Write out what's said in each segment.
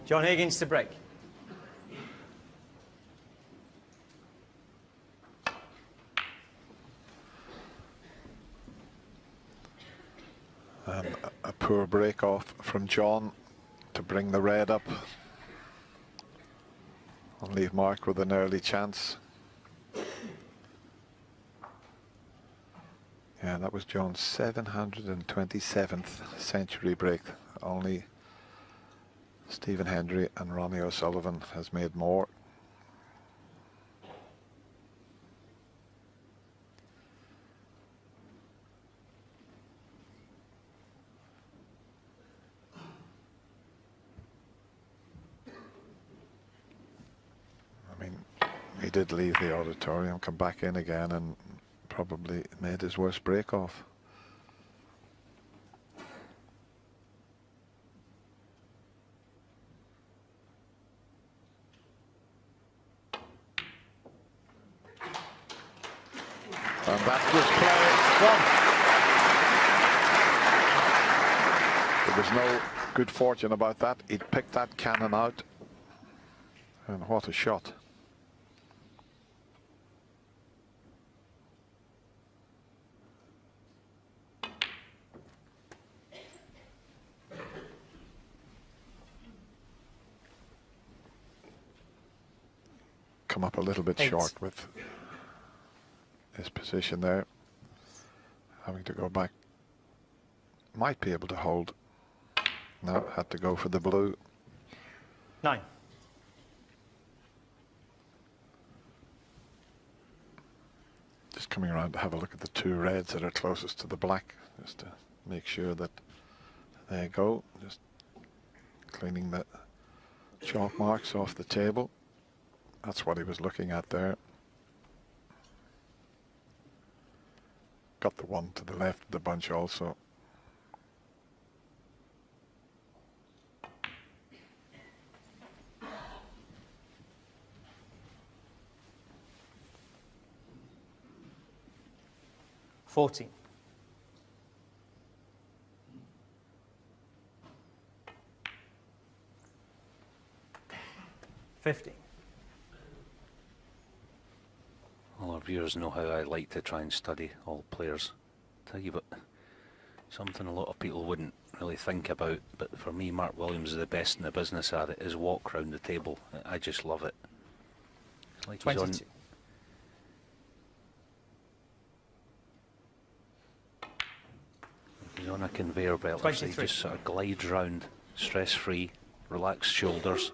John Higgins to break. And a poor break off from John to bring the red up and leave Mark with an early chance. Yeah, that was John's 727th century break. Only Stephen Hendry and Ronnie O'Sullivan has made more. I mean, he did leave the auditorium, come back in again, and probably made his worst break off. And that was play one. There was no good fortune about that. He'd picked that cannon out. And what a shot. Come up a little bit short with his position there. Having to go back. Might be able to hold. No, had to go for the blue. 9. Just coming around to have a look at the two reds that are closest to the black, just to make sure that there you go. Just cleaning the chalk marks off the table. That's what he was looking at there. Got the one to the left of the bunch also. $14. 15. All our viewers know how I like to try and study all players. Tell you what, something a lot of people wouldn't really think about, but for me, Mark Williams is the best in the business at it, is walk round the table. I just love it. It's like 22. He's on a conveyor belt. So he just sort of glides round, stress-free, relaxed shoulders.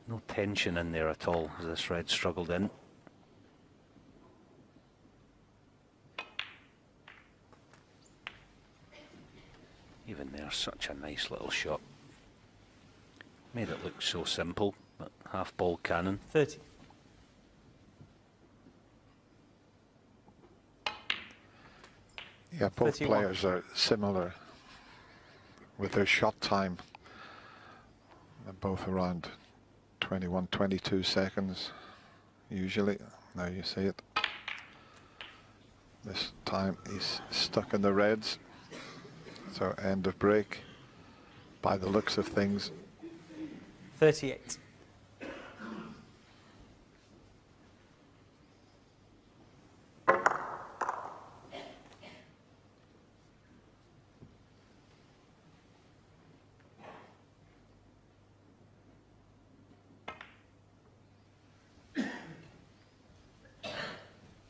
No tension in there at all as this red struggled in. Even there, such a nice little shot. Made it look so simple, but half-ball cannon. 30. Yeah, both 31. players are similar with their shot time. They're both around 21, 22 seconds usually. Now you see it. This time he's stuck in the reds. So end of break by the looks of things. 38.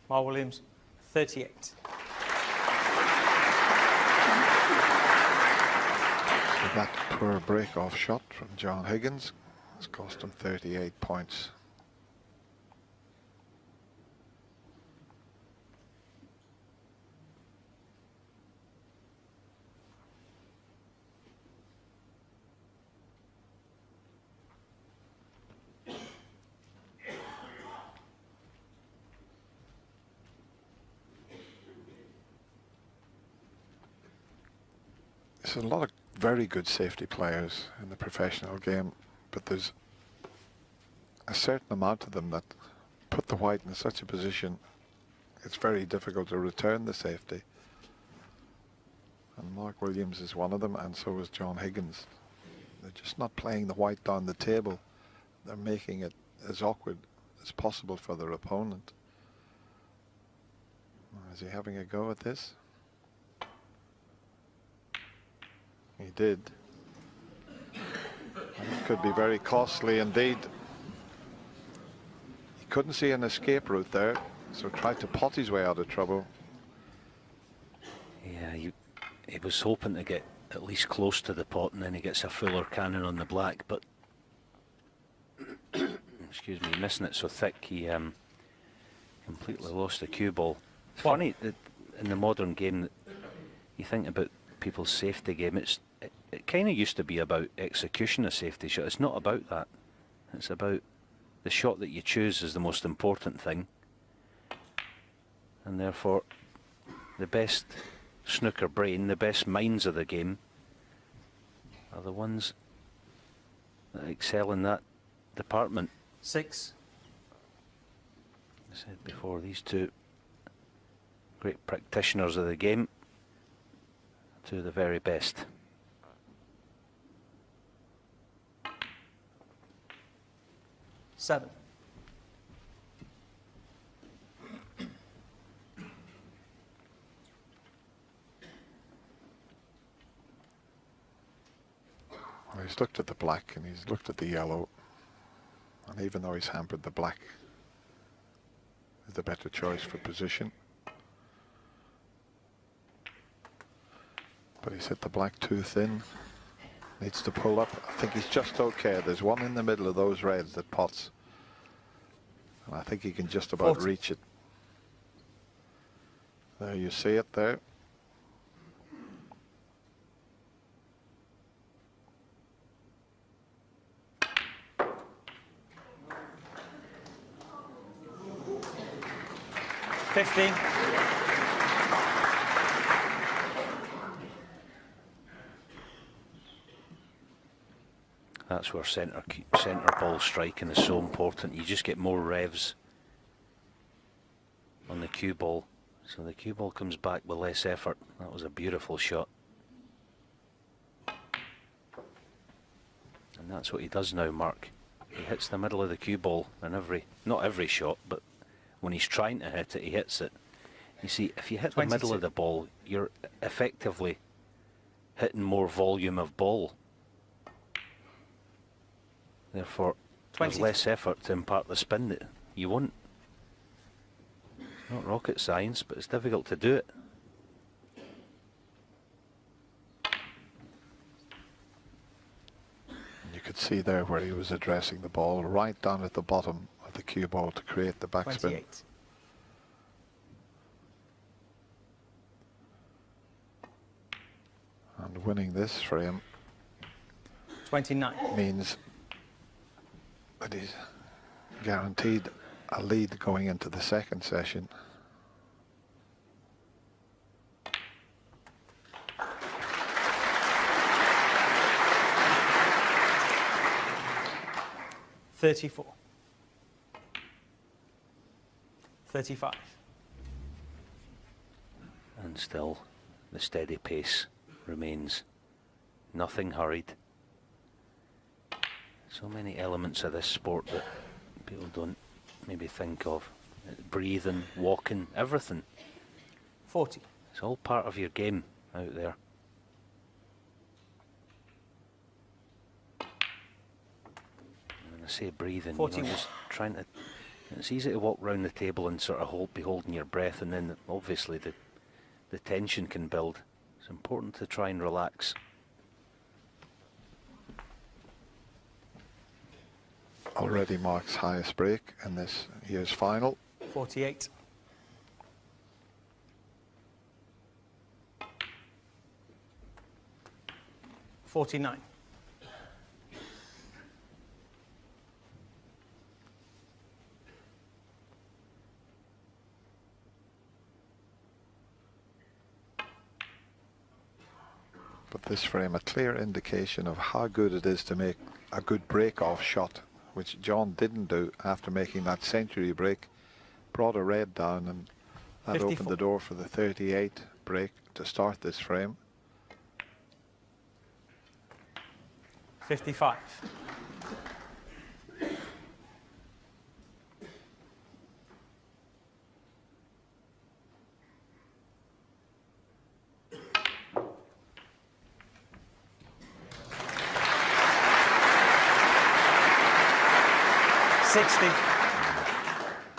Mark Williams, 38. That poor break-off shot from John Higgins has cost him 38 points. There's a lot of very good safety players in the professional game, but there's a certain amount of them that put the white in such a position it's very difficult to return the safety. And Mark Williams is one of them, and so is John Higgins. They're just not playing the white down the table. They're making it as awkward as possible for their opponent. Is he having a go at this? He did. It could be very costly indeed. He couldn't see an escape route there, so tried to pot his way out of trouble. Yeah, he was hoping to get at least close to the pot, and then he gets a fuller cannon on the black, but excuse me, missing it so thick, he completely lost the cue ball. It's funny that in the modern game, that you think about people's safety game, it kind of used to be about execution of safety shot. It's not about that. It's about the shot that you choose is the most important thing, and therefore the best snooker brain, the best minds of the game are the ones that excel in that department. 6. I said before, these two great practitioners of the game, two of the very best. 7. Well, he's looked at the black and he's looked at the yellow, and even though he's hampered, the black is the better choice for position. But he's hit the black too thin. Needs to pull up. I think he's just okay. There's one in the middle of those reds that pots, and I think he can just about 40. reach it. There you see it there. $15. That's where centre ball striking is so important. You just get more revs on the cue ball, so the cue ball comes back with less effort. That was a beautiful shot, and that's what he does now, Mark. He hits the middle of the cue ball in not every shot, but when he's trying to hit it, he hits it. You see, if you hit 22. the middle of the ball, you're effectively hitting more volume of ball. Therefore, there's less effort to impart the spin that you want. It's not rocket science, but it's difficult to do it. You could see there where he was addressing the ball right down at the bottom of the cue ball to create the backspin. 28. And winning this for him 29. means that he's guaranteed a lead going into the second session. $34. 35. And still, the steady pace remains. Nothing hurried. So many elements of this sport that people don't maybe think of. Breathing, walking, everything. 40. It's all part of your game out there. And when I say breathing, you know, 41. just trying to... It's easy to walk around the table and sort of be holding your breath, and then obviously the tension can build. It's important to try and relax. Already Mark's highest break in this year's final. 48. $49. But this frame, a clear indication of how good it is to make a good break-off shot, which John didn't do after making that century break. Brought a red down, and that 54. opened the door for the 38 break to start this frame. 55.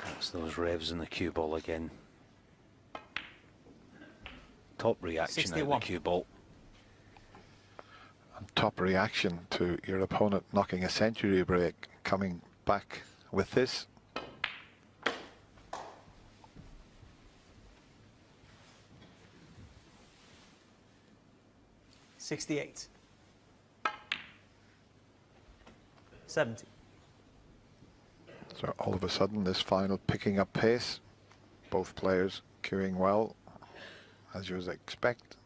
That's those revs in the cue ball again. Top reaction out of 61. the cue ball. And top reaction to your opponent knocking a century break, coming back with this. $68. 70. So all of a sudden this final picking up pace, both players cueing well, as you would expect.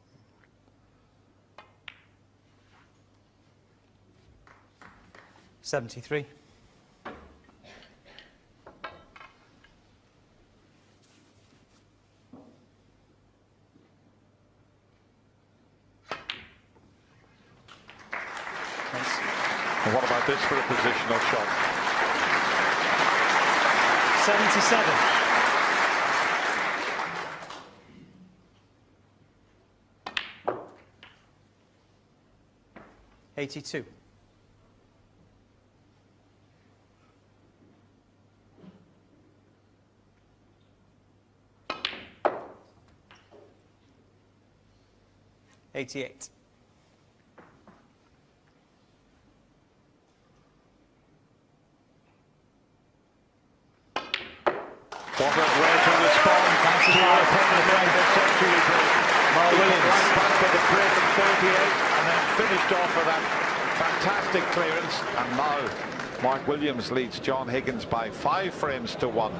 $73. And what about this for a positional shot? 77. $82. $88. What a way to respond to your opponent right the century break. Williams. Right back with a break of 38 and then finished off with that fantastic clearance. And now Mark Williams leads John Higgins by 5 frames to 1.